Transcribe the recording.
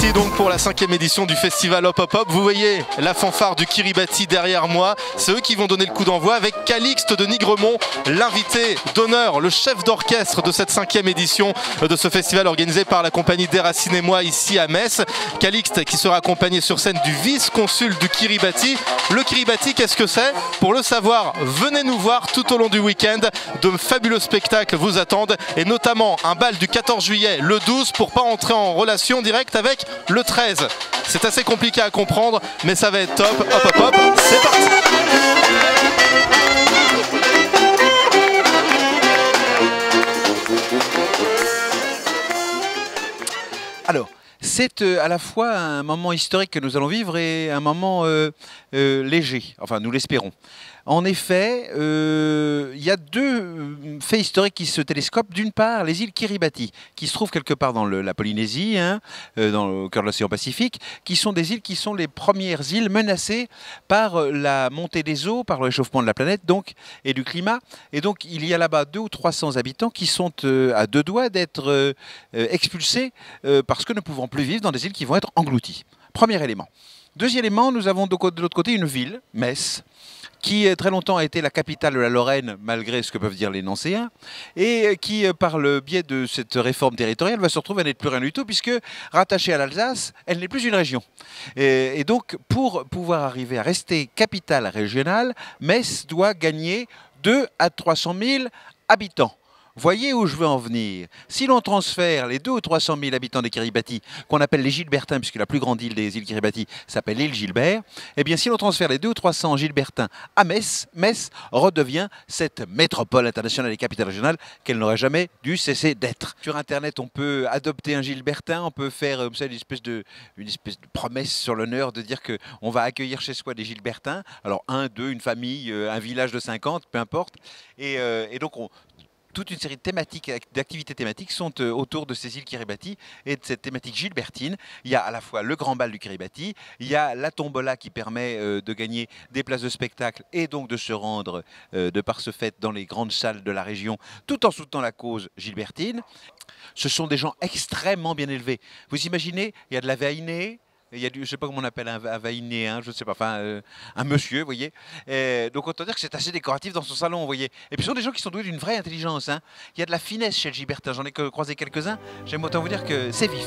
parti donc pour la 5e édition du festival Hop Hop Hop. Vous voyez la fanfare du Kiribati derrière moi. C'est eux qui vont donner le coup d'envoi avec Calixte de Nigremont, l'invité d'honneur, le chef d'orchestre de cette 5e édition de ce festival organisé par la compagnie Déraciné Moi ici à Metz. Calixte qui sera accompagné sur scène du vice-consul du Kiribati. Le Kiribati, qu'est-ce que c'est? Pour le savoir, venez nous voir tout au long du week-end. De fabuleux spectacles vous attendent et notamment un bal du 14 juillet, le 12 pour pas entrer en relation directe avec le 13. C'est assez compliqué à comprendre, mais ça va être top. Hop hop hop, c'est parti. Alors, c'est à la fois un moment historique que nous allons vivre et un moment léger, enfin nous l'espérons. En effet, il y a deux faits historiques qui se télescopent. D'une part, les îles Kiribati, qui se trouvent quelque part dans la Polynésie, au cœur de l'océan Pacifique, qui sont des îles qui sont les premières îles menacées par la montée des eaux, par le réchauffement de la planète donc, et du climat. Et donc, il y a là-bas 200 ou 300 habitants qui sont à deux doigts d'être expulsés parce que ne pouvant plus vivre dans des îles qui vont être englouties. Premier élément. Deuxième élément, nous avons de l'autre côté une ville, Metz, qui très longtemps a été la capitale de la Lorraine, malgré ce que peuvent dire les Nancéens, et qui, par le biais de cette réforme territoriale, va se retrouver à n'être plus rien du tout, puisque rattachée à l'Alsace, elle n'est plus une région. Et donc, pour pouvoir arriver à rester capitale régionale, Metz doit gagner 200 à 300 000 habitants. Voyez où je veux en venir. Si l'on transfère les 200 ou 300 000 habitants des Kiribati, qu'on appelle les Gilbertins, puisque la plus grande île des îles Kiribati s'appelle l'île Gilbert, eh bien si l'on transfère les 200 ou 300 Gilbertins à Metz, Metz redevient cette métropole internationale et capitale régionale qu'elle n'aurait jamais dû cesser d'être. Sur Internet, on peut adopter un Gilbertin, on peut faire une espèce de promesse sur l'honneur de dire qu'on va accueillir chez soi des Gilbertins. Alors un, deux, une famille, un village de 50, peu importe. Et donc toute une série de thématiques, d'activités thématiques sont autour de ces îles Kiribati et de cette thématique gilbertine. Il y a à la fois le grand bal du Kiribati, il y a la tombola qui permet de gagner des places de spectacle et donc de se rendre de par ce fait dans les grandes salles de la région tout en soutenant la cause gilbertine. Ce sont des gens extrêmement bien élevés. Vous imaginez, il y a de la vainée. Il y a je ne sais pas comment on appelle un vaïnéen, je ne sais pas, enfin un monsieur, vous voyez. Donc autant dire que c'est assez décoratif dans son salon, vous voyez. Et puis ce sont des gens qui sont doués d'une vraie intelligence. Hein. Il y a de la finesse chez le Gilbertin, j'en ai croisé quelques-uns. J'aime autant vous dire que c'est vif.